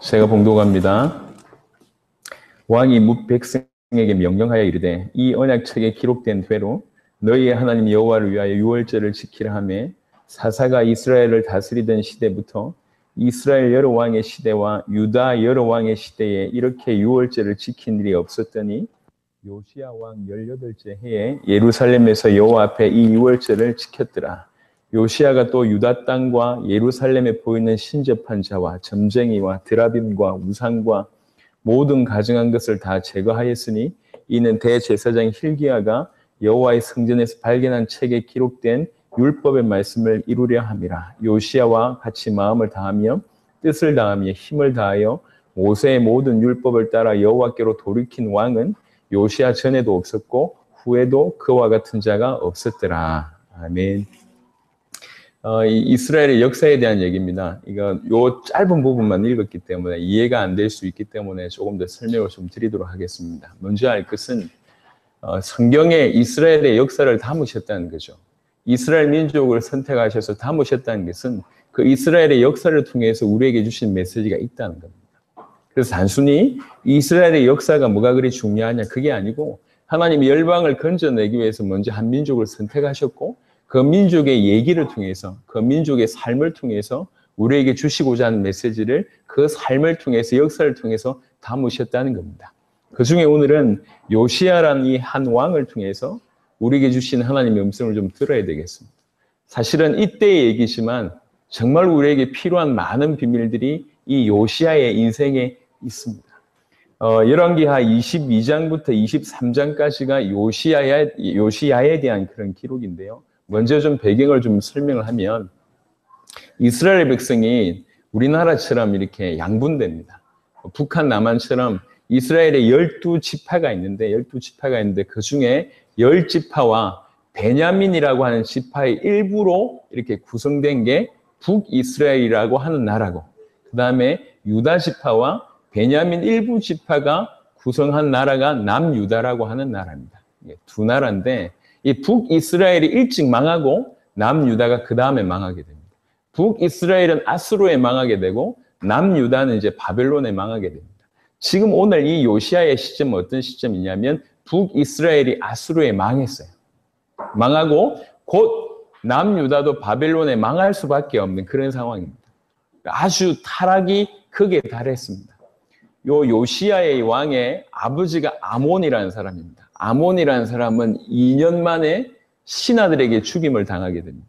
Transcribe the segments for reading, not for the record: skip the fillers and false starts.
제가 봉독합니다. 왕이 뭇 백성에게 명령하여 이르되 이 언약책에 기록된 대로 너희의 하나님 여호와를 위하여 유월절을 지키라 하며 사사가 이스라엘을 다스리던 시대부터 이스라엘 여러 왕의 시대와 유다 여러 왕의 시대에 이렇게 유월절을 지킨 일이 없었더니 요시야 왕 18째 해에 예루살렘에서 여호와 앞에 이 유월절을 지켰더라. 요시야가 또 유다 땅과 예루살렘에 보이는 신접한 자와 점쟁이와 드라빔과 우상과 모든 가증한 것을 다 제거하였으니 이는 대제사장 hil기야가 여호와의 성전에서 발견한 책에 기록된 율법의 말씀을 이루려 함이라. 요시야와 같이 마음을 다하며 뜻을 다하며 힘을 다하여 모세의 모든 율법을 따라 여호와께로 돌이킨 왕은 요시야 전에도 없었고 후에도 그와 같은 자가 없었더라. 아멘. 이스라엘의 역사에 대한 얘기입니다. 이거 요 짧은 부분만 읽었기 때문에 이해가 안 될 수 있기 때문에 조금 더 설명을 좀 드리도록 하겠습니다. 먼저 알 것은 성경에 이스라엘의 역사를 담으셨다는 거죠. 이스라엘 민족을 선택하셔서 담으셨다는 것은 그 이스라엘의 역사를 통해서 우리에게 주신 메시지가 있다는 겁니다. 그래서 단순히 이스라엘의 역사가 뭐가 그리 중요하냐 그게 아니고 하나님이 열방을 건져내기 위해서 먼저 한 민족을 선택하셨고 그 민족의 얘기를 통해서 그 민족의 삶을 통해서 우리에게 주시고자 하는 메시지를 그 삶을 통해서 역사를 통해서 담으셨다는 겁니다. 그중에 오늘은 요시야라는 이 한 왕을 통해서 우리에게 주신 하나님의 음성을 좀 들어야 되겠습니다. 사실은 이때의 얘기지만 정말 우리에게 필요한 많은 비밀들이 이 요시야의 인생에 있습니다. 열왕기하 22장부터 23장까지가 요시야에 대한 그런 기록인데요. 먼저 좀 배경을 좀 설명을 하면 이스라엘 백성이 우리나라처럼 이렇게 양분됩니다. 북한 남한처럼 이스라엘에 12지파가 있는데 그 중에 10지파와 베냐민이라고 하는 지파의 일부로 이렇게 구성된 게 북이스라엘이라고 하는 나라고 그 다음에 유다 지파와 베냐민 일부 지파가 구성한 나라가 남유다라고 하는 나라입니다. 두 나라인데 이 북이스라엘이 일찍 망하고 남유다가 그 다음에 망하게 됩니다. 북이스라엘은 아수르에 망하게 되고 남유다는 이제 바벨론에 망하게 됩니다. 지금 오늘 이 요시야의 시점은 어떤 시점이냐면 북이스라엘이 아수르에 망했어요. 망하고 곧 남유다도 바벨론에 망할 수밖에 없는 그런 상황입니다. 아주 타락이 극에 달했습니다. 요시야의 왕의 아버지가 아몬이라는 사람입니다. 아몬이라는 사람은 2년 만에 신하들에게 죽임을 당하게 됩니다.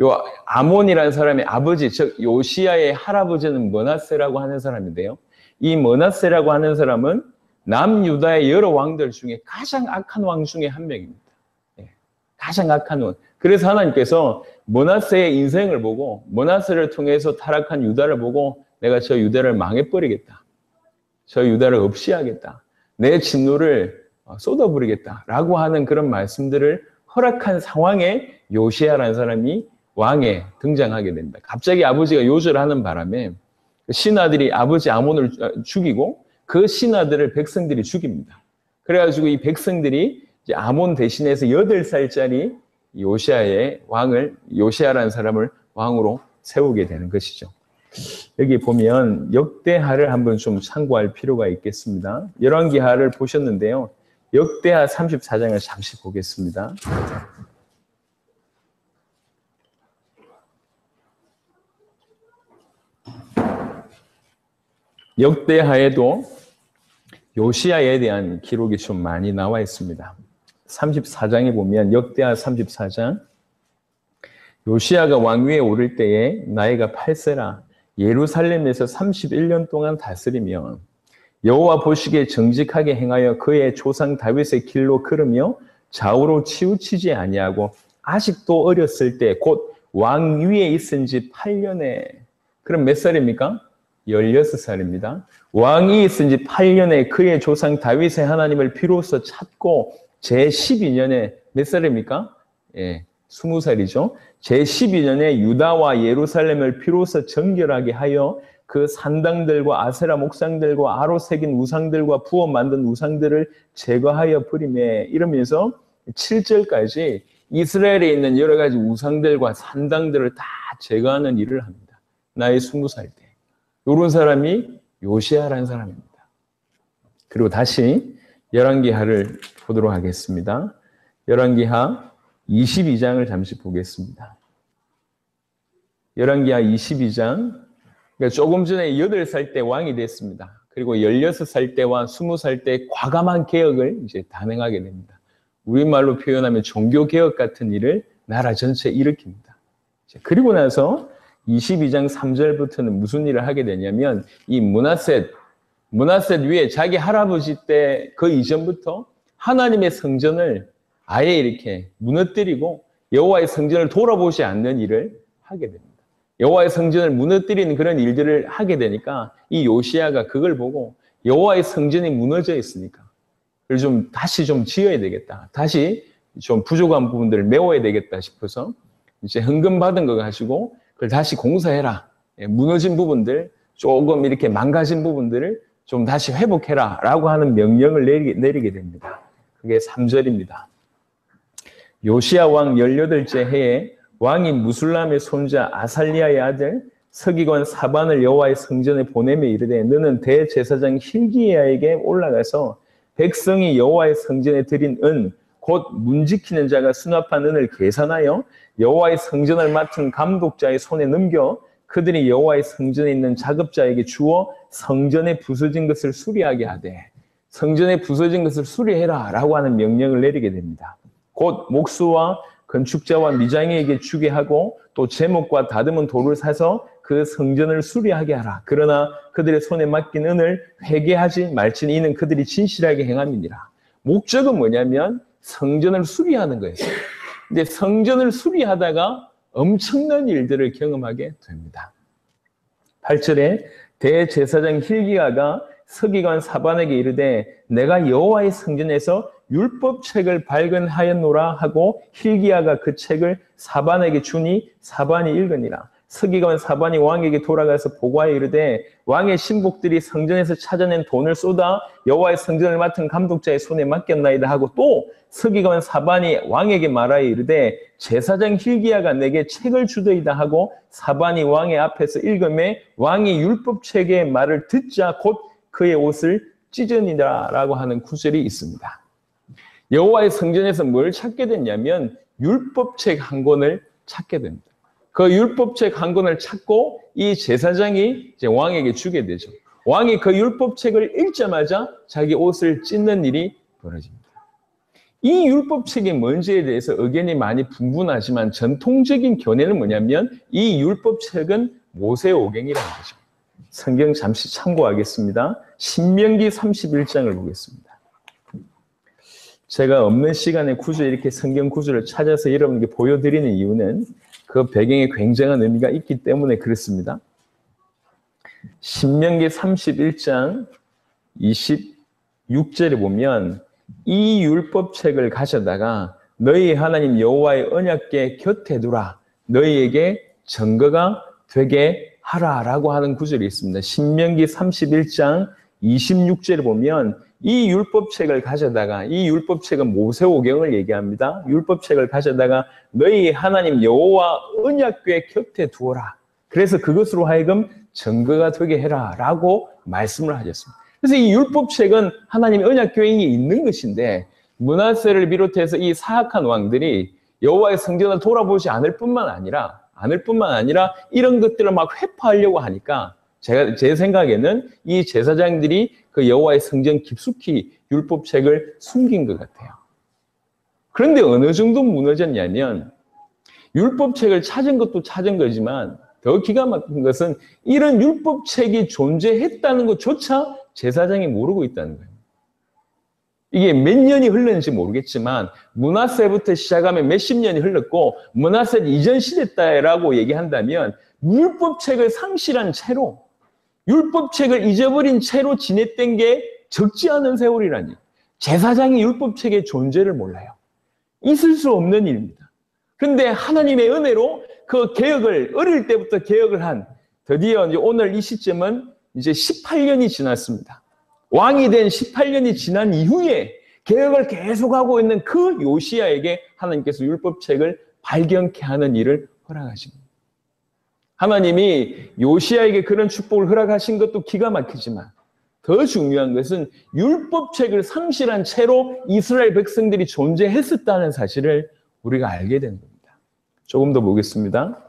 요 아몬이라는 사람의 아버지, 즉 요시야의 할아버지는 므낫세라고 하는 사람인데요. 이 므낫세라고 하는 사람은 남유다의 여러 왕들 중에 가장 악한 왕 중에 한 명입니다. 가장 악한 왕. 그래서 하나님께서 므낫세의 인생을 보고 므낫세를 통해서 타락한 유다를 보고 내가 저 유다를 망해버리겠다. 저 유다를 없이 하겠다. 내 진노를 쏟아부리겠다라고 하는 그런 말씀들을 허락한 상황에 요시야라는 사람이 왕에 등장하게 됩니다. 갑자기 아버지가 요절하는 바람에 신하들이 아버지 아몬을 죽이고 그 신하들을 백성들이 죽입니다. 그래가지고 이 백성들이 이제 아몬 대신해서 8살짜리 요시야의 왕을 요시야라는 사람을 왕으로 세우게 되는 것이죠. 여기 보면 역대하를 한번 좀 참고할 필요가 있겠습니다. 열왕기하를 보셨는데요. 역대하 34장을 잠시 보겠습니다. 역대하에도 요시야에 대한 기록이 좀 많이 나와 있습니다. 34장에 보면 역대하 34장 요시야가 왕위에 오를 때에 나이가 8세라 예루살렘에서 31년 동안 다스리며 여호와 보시기에 정직하게 행하여 그의 조상 다윗의 길로 걸으며 좌우로 치우치지 아니하고 아직도 어렸을 때 곧 왕위에 있은 지 8년에 그럼 몇 살입니까? 16살입니다. 왕이 있은 지 8년에 그의 조상 다윗의 하나님을 비로소 찾고 제12년에 몇 살입니까? 20살이죠. 제12년에 유다와 예루살렘을 비로소 정결하게 하여 그 산당들과 아세라 목상들과 아로 새긴 우상들과 부어 만든 우상들을 제거하여 버리매 이러면서 7절까지 이스라엘에 있는 여러 가지 우상들과 산당들을 다 제거하는 일을 합니다. 나이 20살 때. 이런 사람이 요시야라는 사람입니다. 그리고 다시 열왕기하를 보도록 하겠습니다. 열왕기하 22장을 잠시 보겠습니다. 열왕기하 22장, 그러니까 조금 전에 8살 때 왕이 됐습니다. 그리고 16살 때와 20살 때 과감한 개혁을 이제 단행하게 됩니다. 우리말로 표현하면 종교개혁 같은 일을 나라 전체에 일으킵니다. 그리고 나서 22장 3절부터는 무슨 일을 하게 되냐면 이 므낫셋 위에 자기 할아버지 때 그 이전부터 하나님의 성전을 아예 이렇게 무너뜨리고 여호와의 성전을 돌아보지 않는 일을 하게 됩니다. 여호와의 성전을 무너뜨리는 그런 일들을 하게 되니까 이 요시야가 그걸 보고 여호와의 성전이 무너져 있으니까 그걸 다시 지어야 되겠다. 다시 좀 부족한 부분들을 메워야 되겠다 싶어서 이제 헌금 받은 거 가지고 그걸 다시 공사해라. 무너진 부분들, 조금 이렇게 망가진 부분들을 좀 다시 회복해라 라고 하는 명령을 내리게 됩니다. 그게 3절입니다. 요시야 왕 18째 해에 왕이 무술람의 손자 아살리아의 아들 서기관 사반을 여호와의 성전에 보내며 이르되 너는 대제사장 hil기야에게 올라가서 백성이 여호와의 성전에 드린 은 곧 문지키는 자가 수납한 은을 계산하여 여호와의 성전을 맡은 감독자의 손에 넘겨 그들이 여호와의 성전에 있는 작업자에게 주어 성전에 부서진 것을 수리하게 하되 성전에 부서진 것을 수리해라 라고 하는 명령을 내리게 됩니다. 곧 목수와 건축자와 미장이에게 주게 하고 또 제목과 다듬은 돌을 사서 그 성전을 수리하게 하라. 그러나 그들의 손에 맡긴 은을 회개하지 말지니 이는 그들이 진실하게 행함이니라. 목적은 뭐냐면 성전을 수리하는 거예요. 근데 성전을 수리하다가 엄청난 일들을 경험하게 됩니다. 8절에 대제사장 hil기야가 서기관 사반에게 이르되 내가 여호와의 성전에서 율법책을 발견하였노라 하고 hil기야가 그 책을 사반에게 주니 사반이 읽으니라. 서기관 사반이 왕에게 돌아가서 보고하여 이르되 왕의 신복들이 성전에서 찾아낸 돈을 쏟아 여호와의 성전을 맡은 감독자의 손에 맡겼나이다 하고 또 서기관 사반이 왕에게 말하여 이르되 제사장 hil기야가 내게 책을 주더이다 하고 사반이 왕의 앞에서 읽음에 왕이 율법책의 말을 듣자 곧 그의 옷을 찢으니라 라고 하는 구절이 있습니다. 여호와의 성전에서 뭘 찾게 됐냐면 율법책 한 권을 찾게 됩니다. 그 율법책 한 권을 찾고 이 제사장이 이제 왕에게 주게 되죠. 왕이 그 율법책을 읽자마자 자기 옷을 찢는 일이 벌어집니다. 이 율법책이 뭔지에 대해서 의견이 많이 분분하지만 전통적인 견해는 뭐냐면 이 율법책은 모세오경이라는 거죠. 성경 잠시 참고하겠습니다. 신명기 31장을 보겠습니다. 제가 없는 시간에 굳이 이렇게 성경 구절을 찾아서 여러분께 보여드리는 이유는 그 배경에 굉장한 의미가 있기 때문에 그렇습니다. 신명기 31장 26절에 보면 이 율법책을 가져다가 너희 하나님 여호와의 언약궤 곁에 두라. 너희에게 증거가 되게 하라라고 하는 구절이 있습니다. 신명기 31장 26절에 보면 이 율법책을 가져다가 이 율법책은 모세오경을 얘기합니다. 율법책을 가져다가 너희 하나님 여호와 언약궤 곁에 두어라. 그래서 그것으로 하여금 증거가 되게 해라 라고 말씀을 하셨습니다. 그래서 이 율법책은 하나님의 언약궤에 있는 것인데 므낫세를 비롯해서 이 사악한 왕들이 여호와의 성전을 돌아보지 않을 뿐만 아니라 이런 것들을 막 회파하려고 하니까 제 생각에는 이 제사장들이 그 여호와의 성전 깊숙이 율법책을 숨긴 것 같아요. 그런데 어느 정도 무너졌냐면 율법책을 찾은 것도 찾은 거지만 더 기가 막힌 것은 이런 율법책이 존재했다는 것조차 제사장이 모르고 있다는 거예요. 이게 몇 년이 흘렀는지 모르겠지만 므낫세부터 시작하면 몇십 년이 흘렀고 므낫세 이전 시대 때라고 얘기한다면 율법책을 상실한 채로 율법책을 잊어버린 채로 지냈던 게 적지 않은 세월이라니. 제사장이 율법책의 존재를 몰라요. 있을 수 없는 일입니다. 그런데 하나님의 은혜로 그 개혁을 어릴 때부터 개혁을 한 드디어 이제 오늘 이 시점은 이제 18년이 지났습니다. 왕이 된 18년이 지난 이후에 개혁을 계속하고 있는 그 요시야에게 하나님께서 율법책을 발견케 하는 일을 허락하십니다. 하나님이 요시야에게 그런 축복을 허락하신 것도 기가 막히지만 더 중요한 것은 율법책을 상실한 채로 이스라엘 백성들이 존재했었다는 사실을 우리가 알게 된 겁니다. 조금 더 보겠습니다.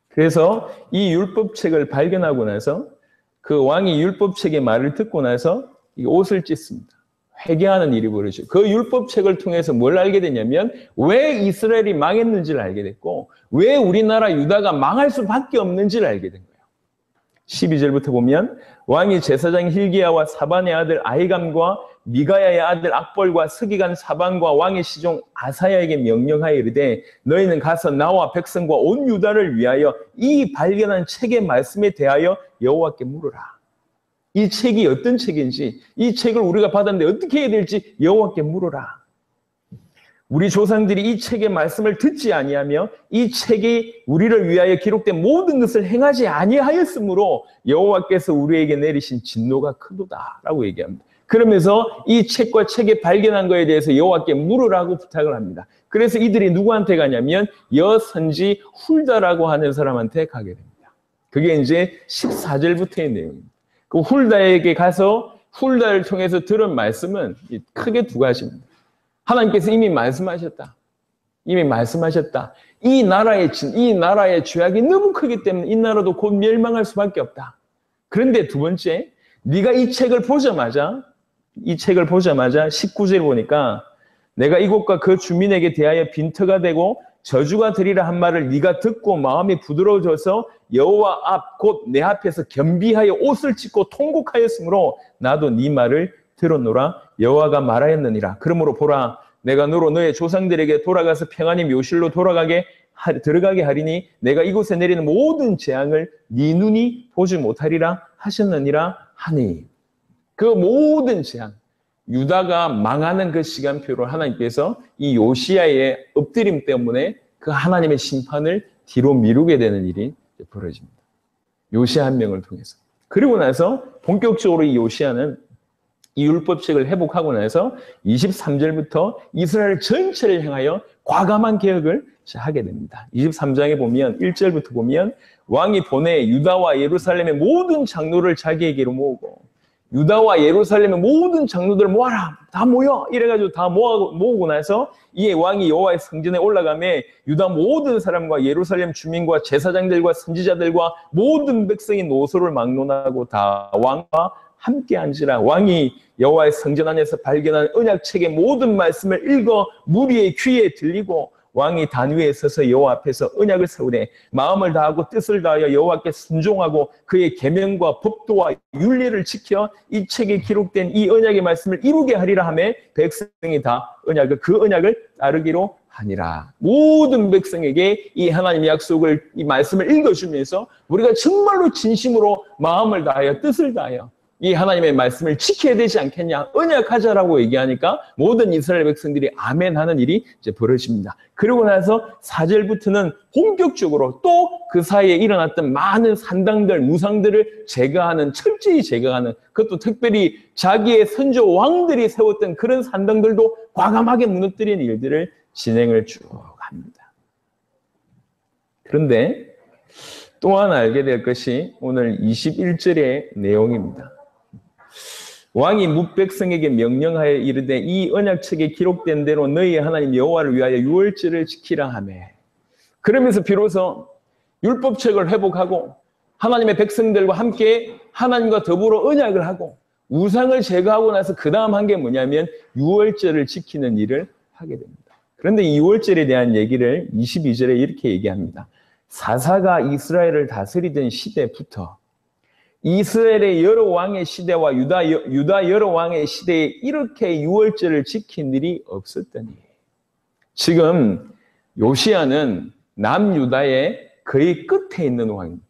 그래서 이 율법책을 발견하고 나서 그 왕이 율법책의 말을 듣고 나서 이 옷을 찢습니다. 회개하는 일이 벌어지죠. 그 율법책을 통해서 뭘 알게 되냐면 왜 이스라엘이 망했는지를 알게 됐고 왜 우리나라 유다가 망할 수밖에 없는지를 알게 된 거예요. 12절부터 보면 왕이 제사장 hil기야와 사반의 아들 아히감과 미가야의 아들 악볼과 서기관 사반과 왕의 시종 아사야에게 명령하여 이르되 너희는 가서 나와 백성과 온 유다를 위하여 이 발견한 책의 말씀에 대하여 여호와께 물으라. 이 책이 어떤 책인지 이 책을 우리가 받았는데 어떻게 해야 될지 여호와께 물으라. 우리 조상들이 이 책의 말씀을 듣지 아니하며 이 책이 우리를 위하여 기록된 모든 것을 행하지 아니하였으므로 여호와께서 우리에게 내리신 진노가 크도다라고 얘기합니다. 그러면서 이 책과 책에 발견한 것에 대해서 여호와께 물으라고 부탁을 합니다. 그래서 이들이 누구한테 가냐면 여선지 훌다라고 하는 사람한테 가게 됩니다. 그게 이제 14절부터의 내용입니다. 그 훌다에게 가서 훌다를 통해서 들은 말씀은 크게 두 가지입니다. 하나님께서 이미 말씀하셨다. 이미 말씀하셨다. 이 나라의 죄악이 너무 크기 때문에 이 나라도 곧 멸망할 수밖에 없다. 그런데 두 번째, 네가 이 책을 보자마자 19절 보니까 내가 이곳과 그 주민에게 대하여 빈터가 되고 저주가 되리라 한 말을 네가 듣고 마음이 부드러워져서 여호와 앞 곧 내 앞에서 겸비하여 옷을 찢고 통곡하였으므로 나도 네 말을 들었노라. 여호와가 말하였느니라. 그러므로 보라, 내가 너로 너의 조상들에게 돌아가서 평안히 묘실로 들어가게 하리니 내가 이곳에 내리는 모든 재앙을 네 눈이 보지 못하리라 하셨느니라 하니. 그 모든 재앙, 유다가 망하는 그 시간표를 하나님께서 이 요시야의 엎드림 때문에 그 하나님의 심판을 뒤로 미루게 되는 일이 벌어집니다. 요시야 한 명을 통해서. 그리고 나서 본격적으로 이 요시야는 이 율법책을 회복하고 나서 23절부터 이스라엘 전체를 향하여 과감한 개혁을 하게 됩니다. 23장에 보면 1절부터 보면 왕이 보내 유다와 예루살렘의 모든 장로를 자기에게로 모으고 유다와 예루살렘의 모든 장로들을 모아라. 다 모여. 이래가지고 다 모으고 나서 이에 왕이 여호와의 성전에 올라가매 유다 모든 사람과 예루살렘 주민과 제사장들과 선지자들과 모든 백성이 노소를 막론하고 다 왕과 함께 앉으라. 왕이 여호와의 성전 안에서 발견한 언약책의 모든 말씀을 읽어 무리의 귀에 들리고 왕이 단 위에 서서 여호와 앞에서 언약을 세우되 마음을 다하고 뜻을 다하여 여호와께 순종하고 그의 계명과 법도와 윤리를 지켜 이 책에 기록된 이 언약의 말씀을 이루게 하리라 하며 백성이 다 그 언약을 따르기로 하니라. 모든 백성에게 이 하나님의 약속을, 이 말씀을 읽어주면서 우리가 정말로 진심으로 마음을 다하여 뜻을 다하여 이 하나님의 말씀을 지켜야 되지 않겠냐, 언약하자라고 얘기하니까 모든 이스라엘 백성들이 아멘 하는 일이 이제 벌어집니다. 그리고 나서 4절부터는 본격적으로 또 그 사이에 일어났던 많은 산당들, 무상들을 철저히 제거하는, 그것도 특별히 자기의 선조 왕들이 세웠던 그런 산당들도 과감하게 무너뜨리는 일들을 진행을 쭉 합니다. 그런데 또 하나 알게 될 것이 오늘 21절의 내용입니다. 왕이 뭇백성에게 명령하여 이르되 이 언약책에 기록된 대로 너희의 하나님 여호와를 위하여 유월절을 지키라 하며, 그러면서 비로소 율법책을 회복하고 하나님의 백성들과 함께 하나님과 더불어 언약을 하고 우상을 제거하고 나서 그 다음 한 게 뭐냐면 유월절을 지키는 일을 하게 됩니다. 그런데 이 유월절에 대한 얘기를 22절에 이렇게 얘기합니다. 사사가 이스라엘을 다스리던 시대부터 이스라엘의 여러 왕의 시대와 유다 여러 왕의 시대에 이렇게 유월절을 지킨 일이 없었더니, 지금 요시야는 남유다의 거의 끝에 있는 왕입니다.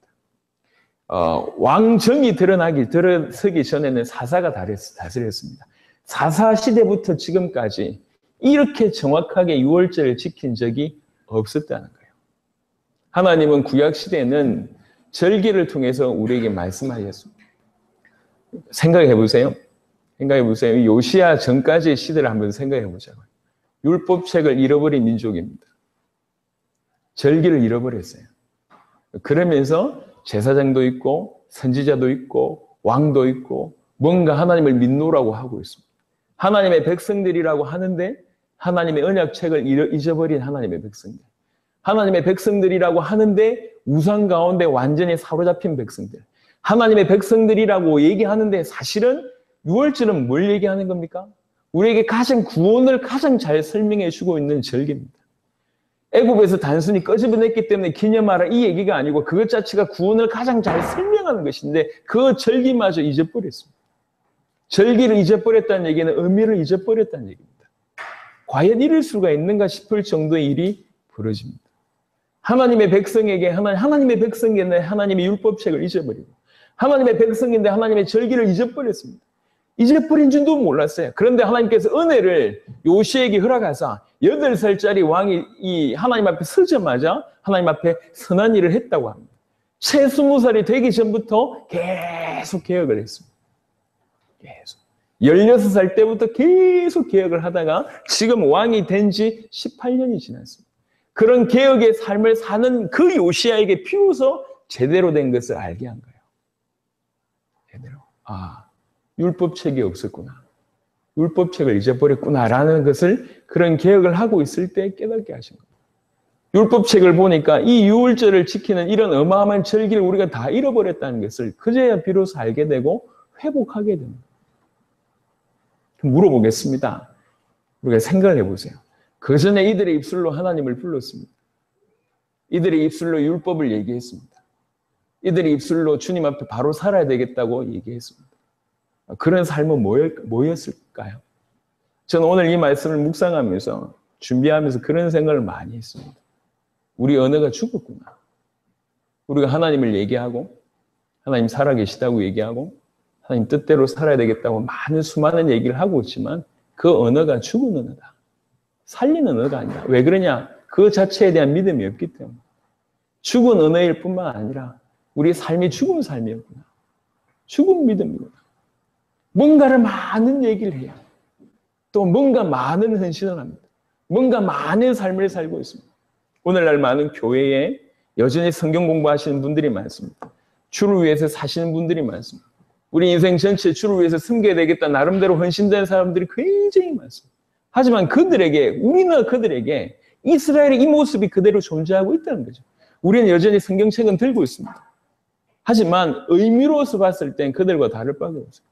왕정이 들어서기 전에는 사사가 다스렸습니다. 사사 시대부터 지금까지 이렇게 정확하게 유월절을 지킨 적이 없었다는 거예요. 하나님은 구약 시대는 절기를 통해서 우리에게 말씀하셨습니다. 생각해 보세요. 요시야 전까지의 시대를 한번 생각해 보자고요. 율법책을 잃어버린 민족입니다. 절기를 잃어버렸어요. 그러면서 제사장도 있고 선지자도 있고 왕도 있고 뭔가 하나님을 믿노라고 하고 있습니다. 하나님의 백성들이라고 하는데 하나님의 언약책을 잊어버린 하나님의 백성들. 하나님의 백성들이라고 하는데 우상 가운데 완전히 사로잡힌 백성들. 하나님의 백성들이라고 얘기하는데 사실은 유월절은 뭘 얘기하는 겁니까? 우리에게 가장 구원을 가장 잘 설명해 주고 있는 절기입니다. 애굽에서 단순히 꺼집어냈기 때문에 기념하라 이 얘기가 아니고 그것 자체가 구원을 가장 잘 설명하는 것인데 그 절기마저 잊어버렸습니다. 절기를 잊어버렸다는 얘기는 의미를 잊어버렸다는 얘기입니다. 과연 이럴 수가 있는가 싶을 정도의 일이 벌어집니다. 하나님의 백성에게 하나님의 백성인데 하나님의 율법책을 잊어버리고 하나님의 백성인데 하나님의 절기를 잊어버렸습니다. 잊어버린 줄도 몰랐어요. 그런데 하나님께서 은혜를 요시에게 허락하사 8살짜리 왕이 이 하나님 앞에 서자마자 하나님 앞에 선한 일을 했다고 합니다. 채 20살이 되기 전부터 계속 개혁을 했습니다. 계속. 16살 때부터 계속 개혁을 하다가 지금 왕이 된 지 18년이 지났습니다. 그런 개혁의 삶을 사는 그 요시야에게 비로소 제대로 된 것을 알게 한 거예요. 제대로. 율법책이 없었구나. 율법책을 잊어버렸구나라는 것을 그런 개혁을 하고 있을 때 깨닫게 하신 거예요. 율법책을 보니까 이 유월절을 지키는 이런 어마어마한 절기를 우리가 다 잃어버렸다는 것을 그제야 비로소 알게 되고 회복하게 됩니다. 물어보겠습니다. 우리가 생각을 해보세요. 그 전에 이들의 입술로 하나님을 불렀습니다. 이들의 입술로 율법을 얘기했습니다. 이들의 입술로 주님 앞에 바로 살아야 되겠다고 얘기했습니다. 그런 삶은 뭐였을까요? 저는 오늘 이 말씀을 묵상하면서 준비하면서 그런 생각을 많이 했습니다. 우리 언어가 죽었구나. 우리가 하나님을 얘기하고 하나님 살아계시다고 얘기하고 하나님 뜻대로 살아야 되겠다고 수많은 얘기를 하고 있지만 그 언어가 죽은 언어다. 살리는 언어가 아니라. 왜 그러냐? 그 자체에 대한 믿음이 없기 때문에. 죽은 언어일 뿐만 아니라 우리 삶이 죽은 삶이었구나. 죽은 믿음이구나. 뭔가를 많은 얘기를 해요. 또 뭔가 많은 헌신을 합니다. 뭔가 많은 삶을 살고 있습니다. 오늘날 많은 교회에 여전히 성경 공부하시는 분들이 많습니다. 주를 위해서 사시는 분들이 많습니다. 우리 인생 전체 주를 위해서 섬겨야 되겠다 나름대로 헌신된 사람들이 굉장히 많습니다. 하지만 우리는 그들에게 이스라엘의 이 모습이 그대로 존재하고 있다는 거죠. 우리는 여전히 성경책은 들고 있습니다. 하지만 의미로서 봤을 땐 그들과 다를 바가 없어요.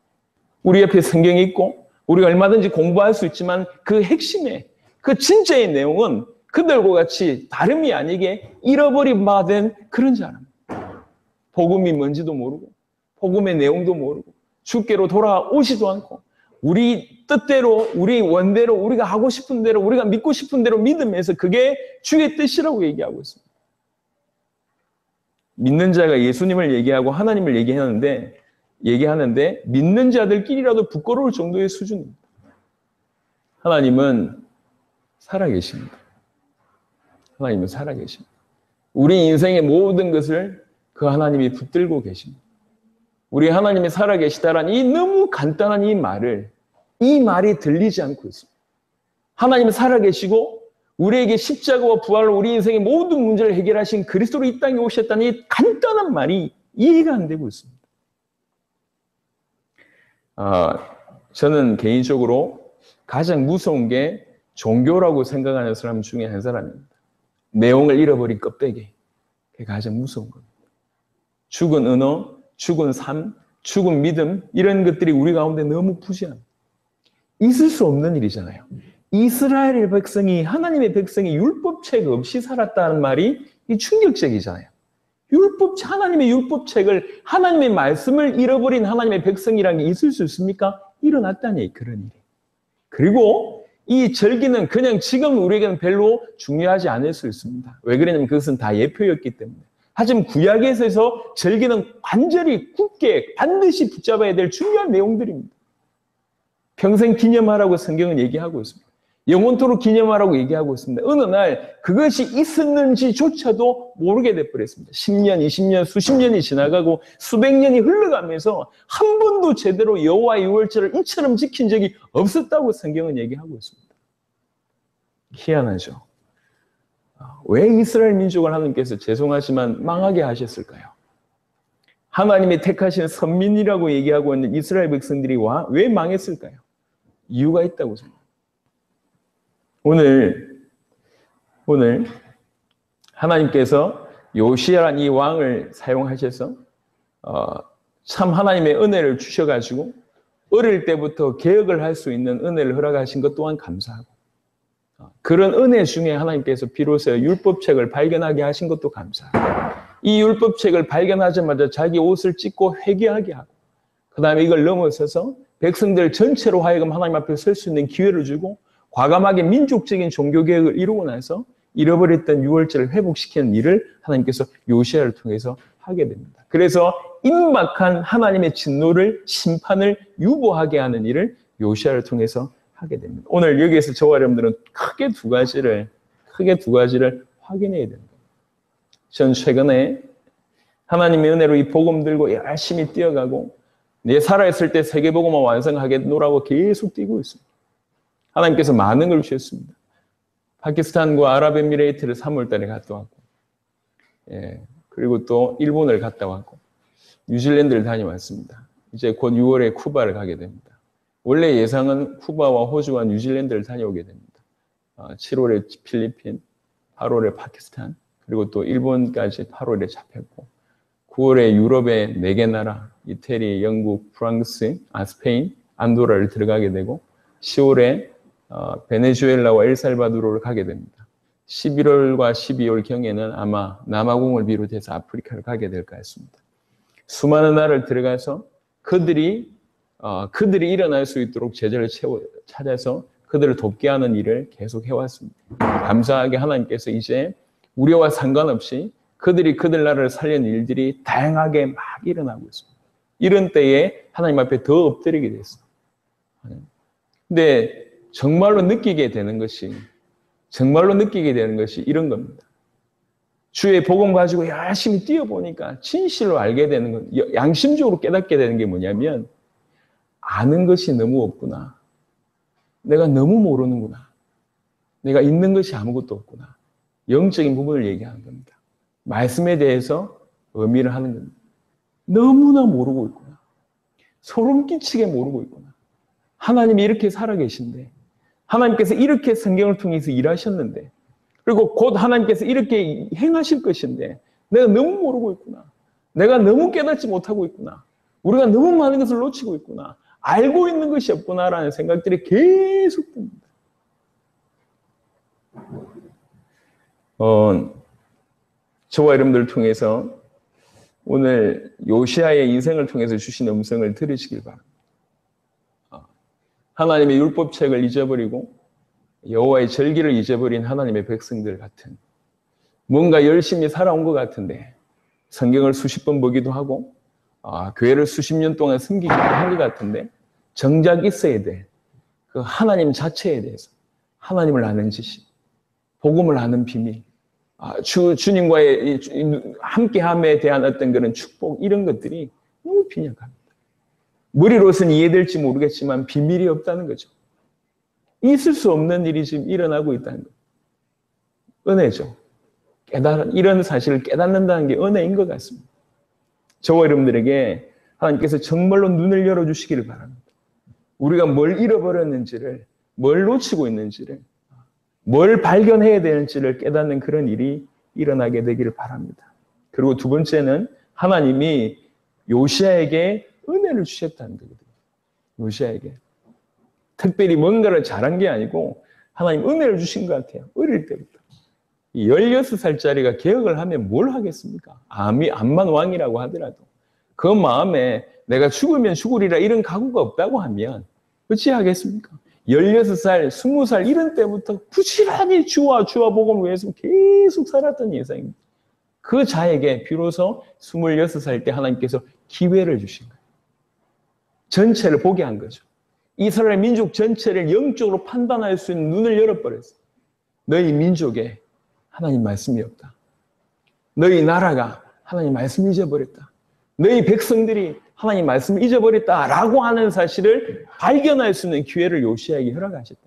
우리 옆에 성경이 있고 우리가 얼마든지 공부할 수 있지만 그 핵심의 그 진짜의 내용은 그들과 같이 다름이 아니게 잃어버린 바 된 그런 사람. 복음이 뭔지도 모르고 복음의 내용도 모르고 주께로 돌아오지도 않고 우리 뜻대로 우리 원대로 우리가 하고 싶은 대로 우리가 믿고 싶은 대로 믿으면서 그게 주의 뜻이라고 얘기하고 있습니다. 믿는 자가 예수님을 얘기하고 하나님을 얘기하는데 믿는 자들끼리라도 부끄러울 정도의 수준입니다. 하나님은 살아계십니다. 하나님은 살아계십니다. 우리 인생의 모든 것을 그 하나님이 붙들고 계십니다. 우리 하나님이 살아계시다라는 이 너무 간단한 이 말이 들리지 않고 있습니다. 하나님은 살아계시고 우리에게 십자가와 부활로 우리 인생의 모든 문제를 해결하신 그리스도로 이 땅에 오셨다는 이 간단한 말이 이해가 안 되고 있습니다. 저는 개인적으로 가장 무서운 게 종교라고 생각하는 사람 중에 한 사람입니다. 내용을 잃어버린 껍데기. 그게 가장 무서운 겁니다. 죽은 언어, 죽은 삶, 죽은 믿음 이런 것들이 우리 가운데 너무 부재합니다. 있을 수 없는 일이잖아요. 이스라엘의 백성이 하나님의 백성이 율법책 없이 살았다는 말이 충격적이잖아요. 하나님의 율법책을 하나님의 말씀을 잃어버린 하나님의 백성이라는 게 있을 수 있습니까? 일어났다니 그런 일이. 그리고 이 절기는 그냥 지금 우리에게는 별로 중요하지 않을 수 있습니다. 왜 그러냐면 그것은 다 예표였기 때문에. 하지만 구약에서 절기는 완전히 굳게 반드시 붙잡아야 될 중요한 내용들입니다. 평생 기념하라고 성경은 얘기하고 있습니다. 영원토록 기념하라고 얘기하고 있습니다. 어느 날 그것이 있었는지조차도 모르게 돼버렸습니다. 10년, 20년, 수십 년이 지나가고 수백 년이 흘러가면서 한 번도 제대로 여호와의 유월절을 이처럼 지킨 적이 없었다고 성경은 얘기하고 있습니다. 희한하죠. 왜 이스라엘 민족을 하나님께서 죄송하지만 망하게 하셨을까요? 하나님이 택하신 선민이라고 얘기하고 있는 이스라엘 백성들이 왜 망했을까요? 이유가 있다고 생각합니다. 오늘 하나님께서 요시야란 이 왕을 사용하셔서 참 하나님의 은혜를 주셔가지고 어릴 때부터 개혁을 할 수 있는 은혜를 허락하신 것 또한 감사하고, 그런 은혜 중에 하나님께서 비로소 율법책을 발견하게 하신 것도 감사하고, 이 율법책을 발견하자마자 자기 옷을 찢고 회개하게 하고, 그 다음에 이걸 넘어서서 백성들 전체로 하여금 하나님 앞에 설 수 있는 기회를 주고 과감하게 민족적인 종교개혁을 이루고 나서 잃어버렸던 유월절을 회복시키는 일을 하나님께서 요시야를 통해서 하게 됩니다. 그래서 임박한 하나님의 진노를, 심판을 유보하게 하는 일을 요시야를 통해서 하게 됩니다. 오늘 여기에서 저와 여러분들은 크게 두 가지를 확인해야 됩니다. 전 최근에 하나님의 은혜로 이 복음 들고 열심히 뛰어가고 내 살아있을 때 세계복음화 완성하겠노라고 계속 뛰고 있습니다. 하나님께서 많은 걸 주셨습니다. 파키스탄과 아랍에미레이트를 3월 달에 갔다 왔고, 그리고 또 일본을 갔다 왔고, 뉴질랜드를 다녀왔습니다. 이제 곧 6월에 쿠바를 가게 됩니다. 원래 예상은 쿠바와 호주와 뉴질랜드를 다녀오게 됩니다. 7월에 필리핀, 8월에 파키스탄, 그리고 또 일본까지 8월에 잡혔고, 9월에 유럽의 4개 나라, 이태리, 영국, 프랑스, 스페인, 안도라를 들어가게 되고, 10월에 베네수엘라와 엘살바도르를 가게 됩니다. 11월과 12월 경에는 아마 남아공을 비롯해서 아프리카를 가게 될 것 같습니다. 수많은 나라를 들어가서 그들이 일어날 수 있도록 제자를 찾아서 그들을 돕게 하는 일을 계속 해왔습니다. 감사하게 하나님께서 이제 우리와 상관없이 그들이 그들 나라를 살리는 일들이 다양하게 막 일어나고 있습니다. 이런 때에 하나님 앞에 더 엎드리게 됐어요. 근데 정말로 느끼게 되는 것이 이런 겁니다. 주의 복음 가지고 열심히 뛰어보니까 진실로 알게 되는 건, 양심적으로 깨닫게 되는 게 뭐냐면, 아는 것이 너무 없구나. 내가 너무 모르는구나. 내가 있는 것이 아무것도 없구나. 영적인 부분을 얘기하는 겁니다. 말씀에 대해서 의미를 하는 겁니다. 너무나 모르고 있구나. 소름 끼치게 모르고 있구나. 하나님이 이렇게 살아계신데, 하나님께서 이렇게 성경을 통해서 일하셨는데, 그리고 곧 하나님께서 이렇게 행하실 것인데 내가 너무 모르고 있구나. 내가 너무 깨닫지 못하고 있구나. 우리가 너무 많은 것을 놓치고 있구나. 알고 있는 것이 없구나라는 생각들이 계속 듭니다. 저와 여러분들을 통해서 오늘 요시야의 인생을 통해서 주신 음성을 들으시길 바랍니다. 하나님의 율법책을 잊어버리고 여호와의 절기를 잊어버린 하나님의 백성들 같은, 뭔가 열심히 살아온 것 같은데 성경을 수십 번 보기도 하고 교회를 수십 년 동안 섬기기도 한 것 같은데 정작 있어야 될 그 하나님 자체에 대해서, 하나님을 아는 지식, 복음을 아는 비밀, 주님과의 함께함에 대한 어떤 그런 축복, 이런 것들이 너무 빈약합니다. 머리로서는 이해될지 모르겠지만 비밀이 없다는 거죠. 있을 수 없는 일이 지금 일어나고 있다는 거예요. 은혜죠. 이런 사실을 깨닫는다는 게 은혜인 것 같습니다. 저와 여러분들에게 하나님께서 정말로 눈을 열어주시기를 바랍니다. 우리가 뭘 잃어버렸는지를, 뭘 놓치고 있는지를, 뭘 발견해야 되는지를 깨닫는 그런 일이 일어나게 되기를 바랍니다. 그리고 두 번째는 하나님이 요시야에게 은혜를 주셨다는 거거든요. 요시야에게. 특별히 뭔가를 잘한 게 아니고 하나님 은혜를 주신 것 같아요. 어릴 때부터. 16살짜리가 개혁을 하면 뭘 하겠습니까? 암만 왕이라고 하더라도. 그 마음에 내가 죽으면 죽으리라 이런 각오가 없다고 하면 어찌 하겠습니까? 16살, 20살 이런 때부터 부지런히 주와 복음을 위해서 계속 살았던 예상입니다. 그 자에게 비로소 26살 때 하나님께서 기회를 주신 거예요. 전체를 보게 한 거죠. 이스라엘 민족 전체를 영적으로 판단할 수 있는 눈을 열어버렸어요. 너희 민족에 하나님 말씀이 없다. 너희 나라가 하나님 말씀을 잊어버렸다. 너희 백성들이 하나님 말씀을 잊어버렸다라고 하는 사실을 발견할 수 있는 기회를 요시야에게 허락하셨다.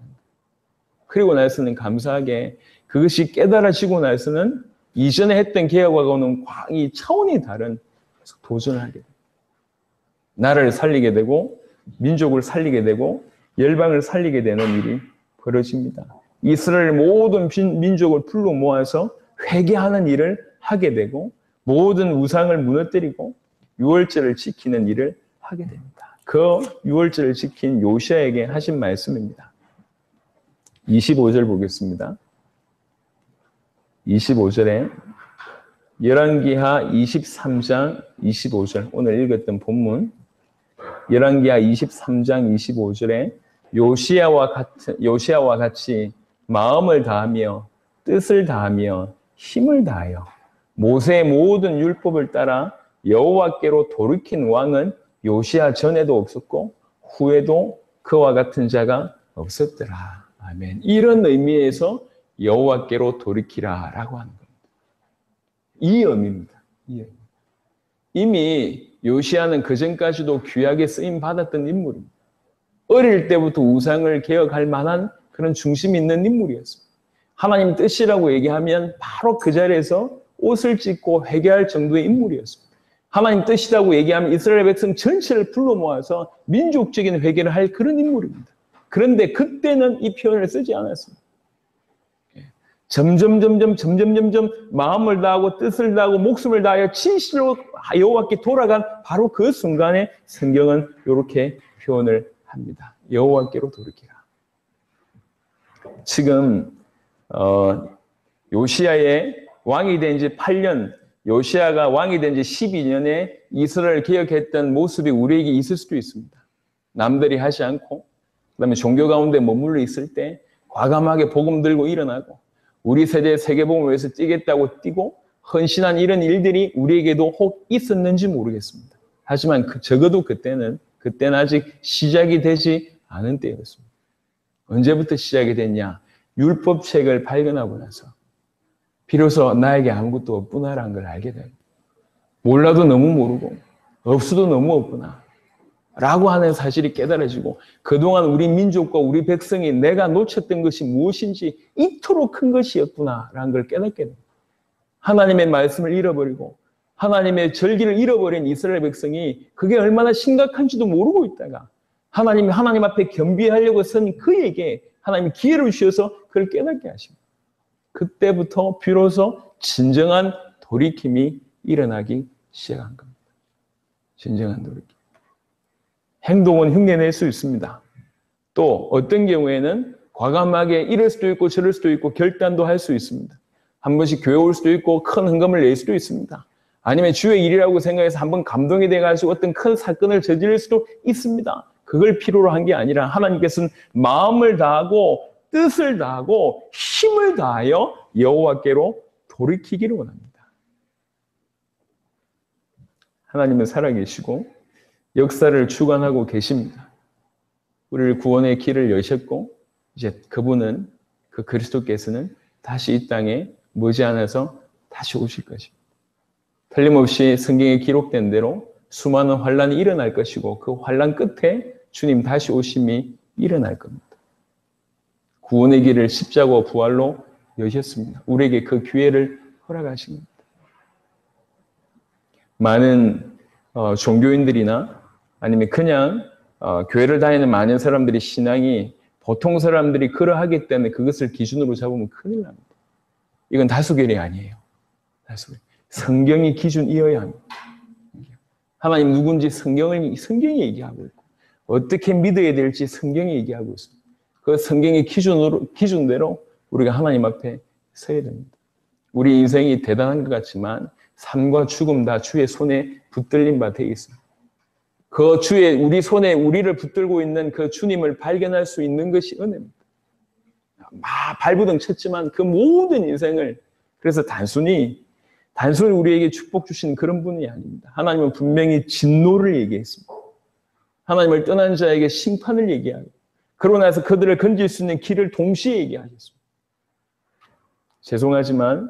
그리고 나서는 감사하게 그것이 깨달아지고 나서는 이전에 했던 개혁하고는 이 차원이 다른 도전을 하게 됩니다. 나라를 살리게 되고 민족을 살리게 되고 열방을 살리게 되는 일이 벌어집니다. 이스라엘 모든 민족을 불러 모아서 회개하는 일을 하게 되고 모든 우상을 무너뜨리고 유월절을 지키는 일을 하게 됩니다. 그 유월절을 지킨 요시야에게 하신 말씀입니다. 25절 보겠습니다. 25절에 열왕기하 23장 25절 오늘 읽었던 본문 열왕기하 23장 25절에 요시야와 같이 마음을 다하며 뜻을 다하며 힘을 다하여 모세의 모든 율법을 따라 여호와께로 돌이킨 왕은 요시야 전에도 없었고 후에도 그와 같은 자가 없었더라. 아멘. 이런 의미에서 여호와께로 돌이키라라고 하는 겁니다. 이 의미입니다. 이 의미. 이미 요시야는 그전까지도 구약에 쓰임 받았던 인물입니다. 어릴 때부터 우상을 개혁할 만한 그런 중심 있는 인물이었습니다. 하나님 뜻이라고 얘기하면 바로 그 자리에서 옷을 찢고 회개할 정도의 인물이었습니다. 하나님 뜻이라고 얘기하면 이스라엘 백성 전체를 불러 모아서 민족적인 회개를 할 그런 인물입니다. 그런데 그때는 이 표현을 쓰지 않았습니다. 점점 마음을 다하고 뜻을 다하고 목숨을 다하여 진실로 여호와께 돌아간 바로 그 순간에 성경은 이렇게 표현을 합니다. 여호와께로 돌이키라. 지금 요시야의 왕이 된 지 8년, 요시야가 왕이 된 지 12년에 이스라엘 개혁했던 모습이 우리에게 있을 수도 있습니다. 남들이 하지 않고 그다음에 종교 가운데 머물러 있을 때 과감하게 복음 들고 일어나고 우리 세대의 세계복음을 위해서 뛰겠다고 뛰고 헌신한 이런 일들이 우리에게도 혹 있었는지 모르겠습니다. 하지만 적어도 그때는 아직 시작이 되지 않은 때였습니다. 언제부터 시작이 됐냐? 율법책을 발견하고 나서 비로소 나에게 아무것도 없구나라는 걸 알게 됩니다. 몰라도 너무 모르고 없어도 너무 없구나 라고 하는 사실이 깨달아지고 그동안 우리 민족과 우리 백성이 내가 놓쳤던 것이 무엇인지 이토록 큰 것이었구나라는 걸 깨닫게 됩니다. 하나님의 말씀을 잃어버리고 하나님의 절기를 잃어버린 이스라엘 백성이 그게 얼마나 심각한지도 모르고 있다가 하나님 앞에 겸비하려고 선 그에게 하나님이 기회를 주셔서 그걸 깨닫게 하십니다. 그때부터 비로소 진정한 돌이킴이 일어나기 시작한 겁니다. 진정한 돌이킴. 행동은 흉내낼 수 있습니다. 또 어떤 경우에는 과감하게 이럴 수도 있고 저럴 수도 있고 결단도 할 수 있습니다. 한 번씩 교회 올 수도 있고 큰 헌금을 낼 수도 있습니다. 아니면 주의 일이라고 생각해서 한번 감동이 돼가지고 어떤 큰 사건을 저지를 수도 있습니다. 그걸 필요로 한 게 아니라 하나님께서는 마음을 다하고 뜻을 다하고 힘을 다하여 여호와께로 돌이키기를 원합니다. 하나님은 살아계시고 역사를 주관하고 계십니다. 우리를 구원의 길을 여셨고 이제 그분은 그 그리스도께서는 다시 이 땅에 머지않아서 다시 오실 것입니다. 틀림없이 성경에 기록된 대로 수많은 환란이 일어날 것이고 그 환란 끝에 주님 다시 오심이 일어날 겁니다. 구원의 길을 십자가와 부활로 여셨습니다. 우리에게 그 기회를 허락하신 겁니다. 많은 종교인들이나 아니면 그냥 교회를 다니는 많은 사람들이 신앙이 보통 사람들이 그러하기 때문에 그것을 기준으로 잡으면 큰일 납니다. 이건 다수결이 아니에요. 다수결. 성경이 기준이어야 합니다. 하나님 누군지 성경이 얘기하고 있고 어떻게 믿어야 될지 성경이 얘기하고 있습니다. 그 성경의 기준대로 우리가 하나님 앞에 서야 됩니다. 우리 인생이 대단한 것 같지만 삶과 죽음 다 주의 손에 붙들린 바 되어 있습니다. 그 우리 손에 우리를 붙들고 있는 그 주님을 발견할 수 있는 것이 은혜입니다. 발부둥 쳤지만 그 모든 인생을 그래서 단순히 우리에게 축복 주신 그런 분이 아닙니다. 하나님은 분명히 진노를 얘기했습니다. 하나님을 떠난 자에게 심판을 얘기하고 그러고 나서 그들을 건질 수 있는 길을 동시에 얘기하셨습니다. 죄송하지만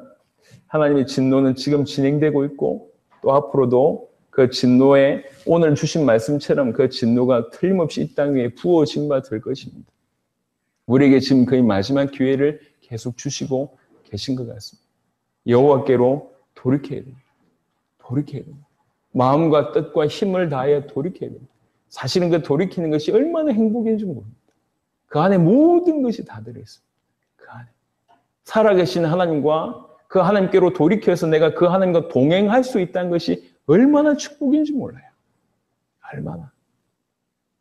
하나님의 진노는 지금 진행되고 있고 또 앞으로도 그 진노에 오늘 주신 말씀처럼 그 진노가 틀림없이 이 땅 위에 부어진 바 될 것입니다. 우리에게 지금 거의 마지막 기회를 계속 주시고 계신 것 같습니다. 여호와께로 돌이켜야 됩니다. 돌이켜야 됩니다. 마음과 뜻과 힘을 다하여 돌이켜야 됩니다. 사실은 그 돌이키는 것이 얼마나 행복인지 모릅니다. 그 안에 모든 것이 다 들어있습니다. 그 안에. 살아계신 하나님과 그 하나님께로 돌이켜서 내가 그 하나님과 동행할 수 있다는 것이 얼마나 축복인지 몰라요. 얼마나.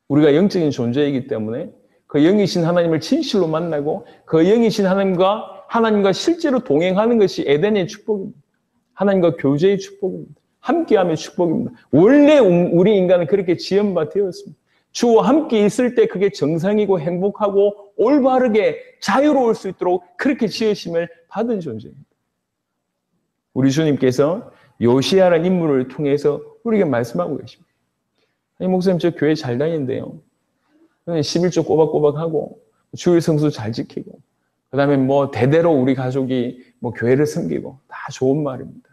우리가 영적인 존재이기 때문에 그 영이신 하나님을 진실로 만나고 그 영이신 하나님과 실제로 동행하는 것이 에덴의 축복입니다. 하나님과 교제의 축복입니다. 함께함의 축복입니다. 원래 우리 인간은 그렇게 지음바 되었습니다. 주와 함께 있을 때 그게 정상이고 행복하고 올바르게 자유로울 수 있도록 그렇게 지으심을 받은 존재입니다. 우리 주님께서 요시야라는 인물을 통해서 우리에게 말씀하고 계십니다. 아니, 목사님, 저 교회 잘 다니는데요. 11조 꼬박꼬박하고 주일 성수 잘 지키고 그다음에 뭐 대대로 우리 가족이 뭐 교회를 섬기고 다 좋은 말입니다.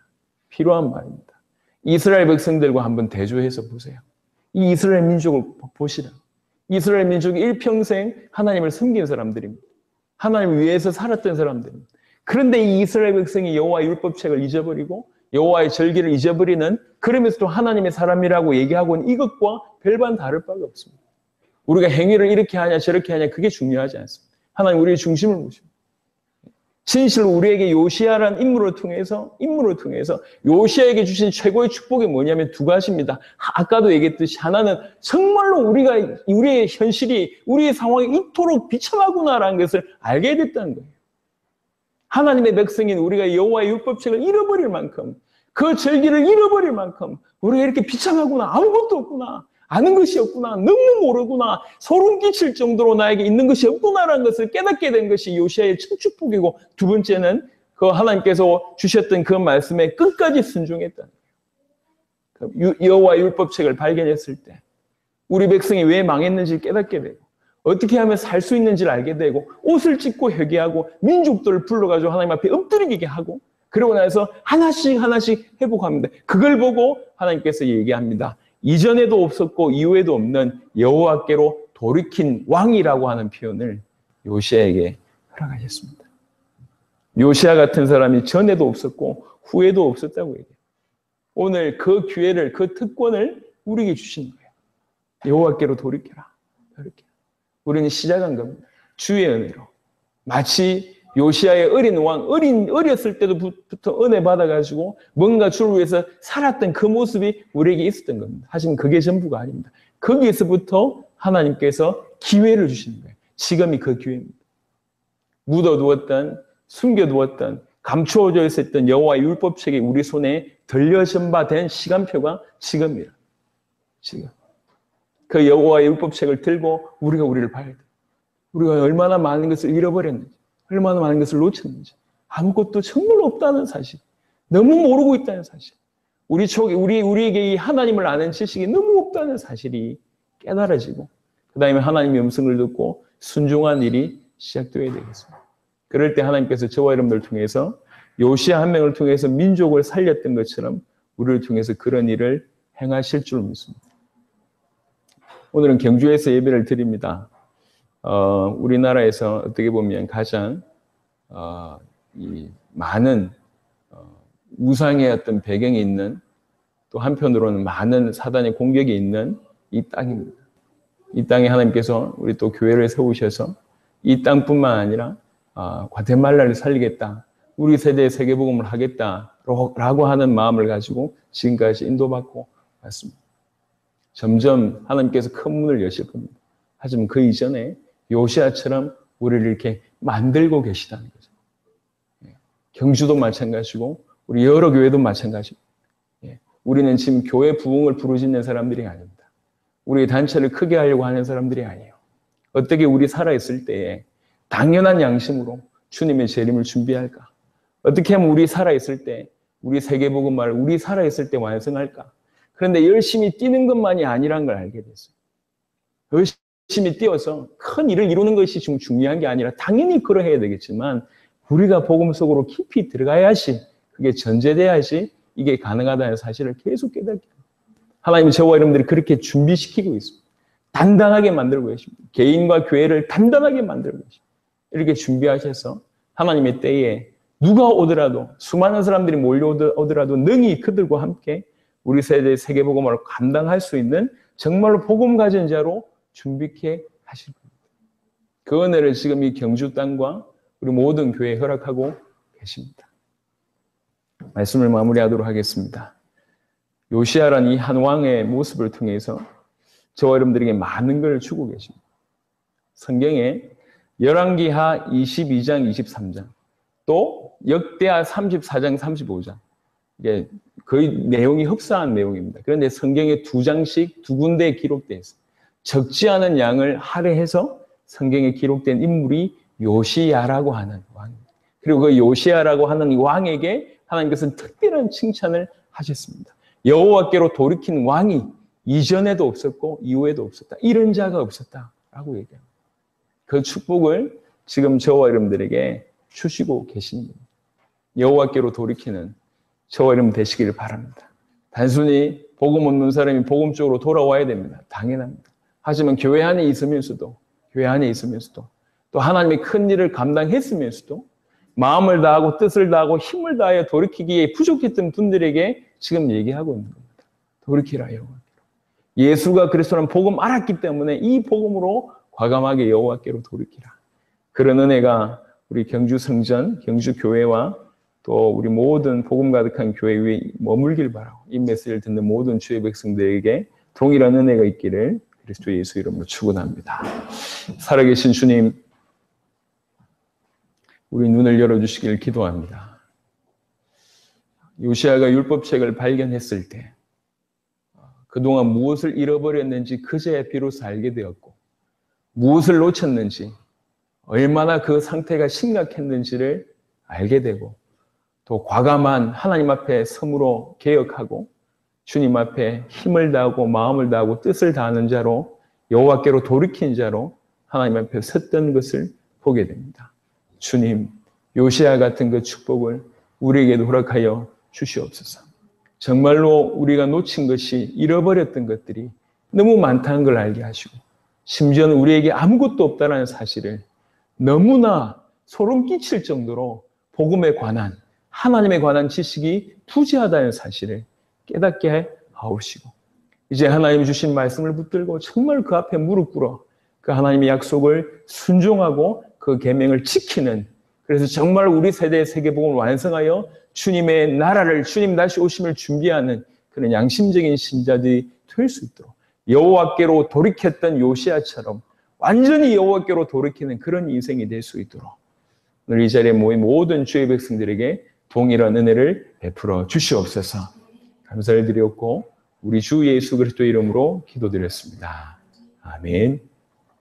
필요한 말입니다. 이스라엘 백성들과 한번 대조해서 보세요. 이 이스라엘 민족을 보시라. 이스라엘 민족이 일평생 하나님을 섬긴 사람들입니다. 하나님을 위해서 살았던 사람들입니다. 그런데 이 이스라엘 백성이 여호와의 율법책을 잊어버리고 여호와의 절기를 잊어버리는, 그러면서도 하나님의 사람이라고 얘기하고 있는 이것과 별반 다를 바가 없습니다. 우리가 행위를 이렇게 하냐 저렇게 하냐 그게 중요하지 않습니다. 하나님 우리의 중심을 보십니다. 진실로 우리에게 요시야라는 인물을 통해서 요시야에게 주신 최고의 축복이 뭐냐면 두 가지입니다. 아까도 얘기했듯이 하나는 정말로 우리의 현실이 우리의 상황이 이토록 비참하구나라는 것을 알게 됐다는 거예요. 하나님의 백성인 우리가 여호와의 율법책을 잃어버릴 만큼, 그 절기를 잃어버릴 만큼 우리가 이렇게 비참하구나, 아무것도 없구나, 아는 것이 없구나, 너무 모르구나, 소름 끼칠 정도로 나에게 있는 것이 없구나라는 것을 깨닫게 된 것이 요시야의 첫 축복이고, 두 번째는 그 하나님께서 주셨던 그 말씀에 끝까지 순종했다는 거예요. 여호와의 율법책을 발견했을 때 우리 백성이 왜 망했는지 깨닫게 되고 어떻게 하면 살 수 있는지를 알게 되고 옷을 찢고 회개하고 민족들을 불러가지고 하나님 앞에 엎드리게 하고 그러고 나서 하나씩 회복합니다. 그걸 보고 하나님께서 얘기합니다. 이전에도 없었고 이후에도 없는 여호와께로 돌이킨 왕이라고 하는 표현을 요시야에게 허락하셨습니다. 요시야 같은 사람이 전에도 없었고 후에도 없었다고 얘기해요. 오늘 그 기회를, 그 특권을 우리에게 주신 거예요. 여호와께로 돌이켜라. 우리는 시작한 겁니다. 주의 은혜로. 마치 요시야의 어린 왕, 어렸을 때부터 은혜 받아가지고 뭔가 주를 위해서 살았던 그 모습이 우리에게 있었던 겁니다. 하지만 그게 전부가 아닙니다. 거기에서부터 하나님께서 기회를 주시는 거예요. 지금이 그 기회입니다. 묻어두었던, 숨겨두었던, 감추어져 있었던 여호와의 율법책이 우리 손에 들려진 바 된 시간표가 지금이라. 지금. 그 여호와의 율법책을 들고 우리를 봐야 돼요. 우리가 얼마나 많은 것을 잃어버렸는지, 얼마나 많은 것을 놓쳤는지, 아무것도 정말 없다는 사실, 너무 모르고 있다는 사실, 우리에게 이 하나님을 아는 지식이 너무 없다는 사실이 깨달아지고, 그 다음에 하나님의 음성을 듣고 순종한 일이 시작되어야 되겠습니다. 그럴 때 하나님께서 저와 여러분들을 통해서 요시야 한 명을 통해서 민족을 살렸던 것처럼 우리를 통해서 그런 일을 행하실 줄 믿습니다. 오늘은 경주에서 예배를 드립니다. 우리나라에서 어떻게 보면 가장 많은 우상의 어떤 배경이 있는, 또 한편으로는 많은 사단의 공격이 있는 이 땅입니다. 이 땅에 하나님께서 우리 또 교회를 세우셔서 이 땅뿐만 아니라 과테말라를 살리겠다, 우리 세대에 세계복음을 하겠다라고 하는 마음을 가지고 지금까지 인도받고 왔습니다. 점점 하나님께서 큰 문을 여실 겁니다. 하지만 그 이전에 요시야처럼 우리를 이렇게 만들고 계시다는 거죠. 경주도 마찬가지고 우리 여러 교회도 마찬가지고, 우리는 지금 교회 부흥을 부르짖는 사람들이 아닙니다. 우리 단체를 크게 하려고 하는 사람들이 아니에요. 어떻게 우리 살아있을 때에 당연한 양심으로 주님의 재림을 준비할까? 어떻게 하면 우리 살아있을 때 우리 세계복음화를 우리 살아있을 때 완성할까? 그런데 열심히 뛰는 것만이 아니라는 걸 알게 됐어요. 열심히 뛰어서 큰 일을 이루는 것이 지금 중요한 게 아니라 당연히 그러해야 되겠지만 우리가 복음 속으로 깊이 들어가야지, 그게 전제돼야지 이게 가능하다는 사실을 계속 깨닫게 합니다. 하나님은 저와 여러분들이 그렇게 준비시키고 있습니다. 단단하게 만들고 계십니다. 개인과 교회를 단단하게 만들고 계십니다. 이렇게 준비하셔서 하나님의 때에 누가 오더라도 수많은 사람들이 몰려오더라도 능히 그들과 함께 우리 세대의 세계복음을 감당할 수 있는 정말로 복음 가진 자로 준비케 하실 겁니다. 그 은혜를 지금 이 경주 땅과 우리 모든 교회에 허락하고 계십니다. 말씀을 마무리하도록 하겠습니다. 요시야라는 이 한 왕의 모습을 통해서 저와 여러분들에게 많은 걸 주고 계십니다. 성경에 열왕기하 22장, 23장, 또 역대하 34장, 35장, 이게 거의 내용이 흡사한 내용입니다. 그런데 성경에 2장씩 2군데에 기록되어 있어요. 적지 않은 양을 할애해서 성경에 기록된 인물이 요시야라고 하는 왕입니다. 그리고 그 요시야라고 하는 이 왕에게 하나님께서는 특별한 칭찬을 하셨습니다. 여호와께로 돌이킨 왕이 이전에도 없었고 이후에도 없었다. 이런 자가 없었다라고 얘기합니다. 그 축복을 지금 저와 여러분들에게 주시고 계십니다. 여호와께로 돌이키는 저와 여러분 되시기를 바랍니다. 단순히 복음 없는 사람이 복음 쪽으로 돌아와야 됩니다. 당연합니다. 하지만 교회 안에 있으면서도 또 하나님의 큰 일을 감당했으면서도 마음을 다하고 뜻을 다하고 힘을 다하여 돌이키기에 부족했던 분들에게 지금 얘기하고 있는 겁니다. 돌이키라 여호와께로. 예수가 그리스도라는 복음 알았기 때문에 이 복음으로 과감하게 여호와께로 돌이키라. 그런 은혜가 우리 경주 성전, 경주 교회와 또 우리 모든 복음 가득한 교회 위에 머물길 바라고 이 메시지를 듣는 모든 주의 백성들에게 동일한 은혜가 있기를 그리스도 예수 이름으로 축원합니다. 살아계신 주님, 우리 눈을 열어주시길 기도합니다. 요시야가 율법책을 발견했을 때 그동안 무엇을 잃어버렸는지 그제야 비로소 알게 되었고 무엇을 놓쳤는지 얼마나 그 상태가 심각했는지를 알게 되고 또 과감한 하나님 앞에 섬으로 개혁하고 주님 앞에 힘을 다하고 마음을 다하고 뜻을 다하는 자로 여호와께로 돌이킨 자로 하나님 앞에 섰던 것을 보게 됩니다. 주님, 요시야 같은 그 축복을 우리에게도 허락하여 주시옵소서. 정말로 우리가 놓친 것이 잃어버렸던 것들이 너무 많다는 걸 알게 하시고 심지어는 우리에게 아무것도 없다는 사실을 너무나 소름 끼칠 정도로 복음에 관한 하나님에 관한 지식이 부재하다는 사실을 깨닫게 하옵시고 이제 하나님이 주신 말씀을 붙들고 정말 그 앞에 무릎 꿇어 그 하나님의 약속을 순종하고 그 계명을 지키는 그래서 정말 우리 세대의 세계복음을 완성하여 주님의 나라를 주님 다시 오심을 준비하는 그런 양심적인 신자들이 될 수 있도록 여호와께로 돌이켰던 요시야처럼 완전히 여호와께로 돌이키는 그런 인생이 될 수 있도록 오늘 이 자리에 모인 모든 주의 백성들에게 동일한 은혜를 베풀어 주시옵소서. 감사를 드렸고 우리 주 예수 그리스도 이름으로 기도드렸습니다. 아멘.